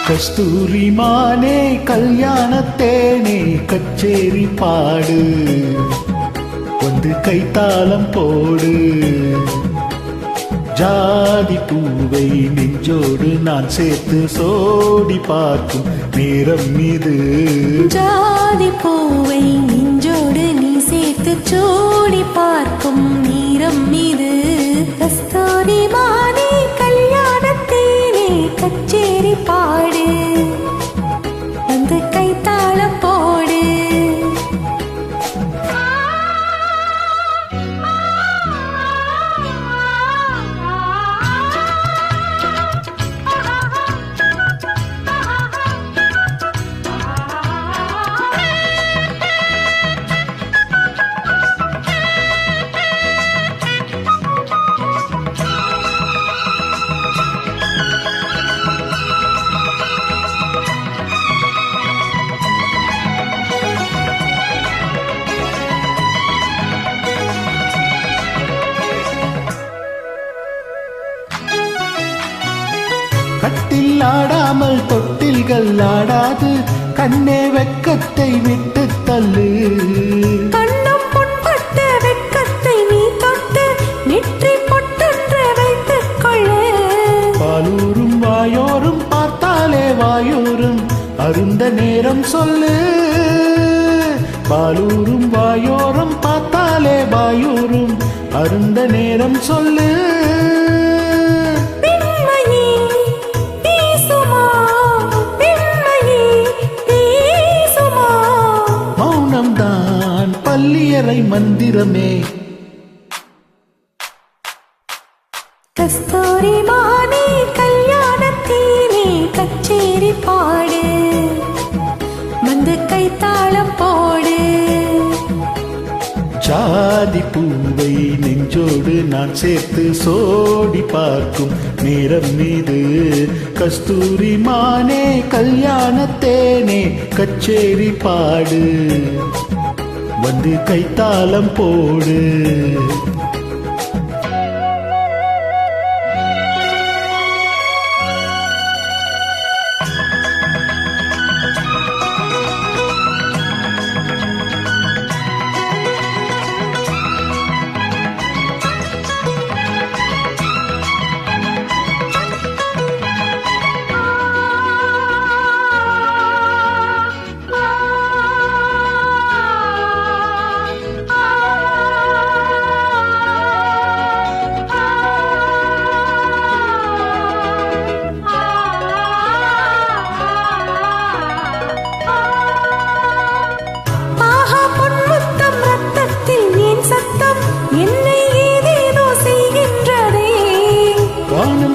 கஸ்தூரி மானே கல்யாணத்தேனே கச்சேரி பாடு வந்து கைத்தாளம் போடு ஜாதி பூவை நெஞ்சோடு நான் சேர்த்து சோடி பார்க்கும் நேரம் மீது ஜாதி பூவை நெஞ்சோடு நீ சேர்த்து சோடி பார்க்கும் நேரம் மீது கஸ்தூரி மானே கல்யாணத்தேனே கச்சேரி பாடு வந்து கைத்தாளம் போடு கட்டில் ஆடாமல் தொட்டில்கள் ஆடாது கண்ணே வெட்கத்தை விட்டு தள்ளு கண்ணம் புண்பட்ட வெட்கத்தை நீ தொட்டு நெற்றி பொட்டென்று வைத்துக் கொள்ளு பாலூரும் வாயோரும் பார்த்தாலே வாயோரும் அருந்த நேரம் சொல்லு பாலூரும் வாயோரும் பார்த்தாலே வாயோரும் அருந்த நேரம் சொல்லு பள்ளியறை மந்திரமே கஸ்தூரி மானே கல்யாணத்தேனே கச்சேரி பாடு வந்து கைத்தாளம் போடு ஜாதி பூவை நெஞ்சோடு நான் சேர்த்து சோடி பார்க்கும் நேரம் மீது கஸ்தூரி மானே கல்யாணத்தேனே கச்சேரி பாடு வந்து கைத்தாளம் போடு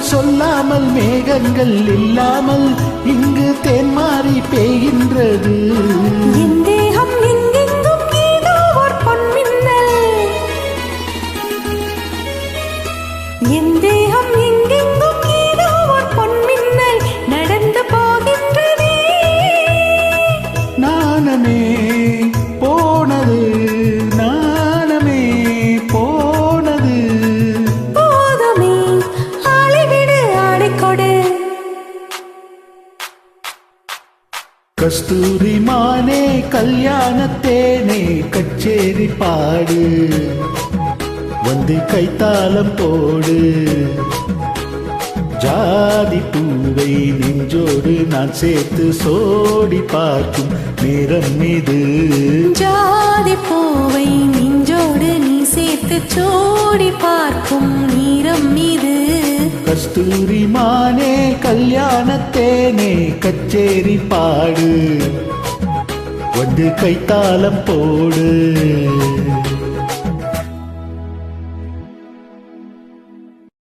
சொல்லாமல் மேகங்கள் இல்லாமல் இங்கு தேன்மாறி பெய்கின்றது என் தேகம் எங்கெங்கும் ஏதோ ஒரு பொன்மின்னல் என் தேகம் எங்கெங்கும் ஏதோ ஒரு பொன்மின்னல் நடந்து போகின்றதே நாணமே போனது நாணமே போனது போதுமே ஆளைவிடு ஆடிக்கொடு கஸ்தூரி மானே கல்யாணத்தேனே கச்சேரி பாடு வந்து கைத்தாளம் போடு ஜாதி பூவை நெஞ்சோடு நான் சேர்த்து சோடி பார்க்கும் நேரம் மீது ஜாதி பூவை நெஞ்சோடு நீ சேர்த்து சோடி பார்க்கும் நேரம் மீது கஸ்தூரி மானே கல்யாணத்தேனே கச்சேரி பாடு வந்து கைத்தாளம் போடு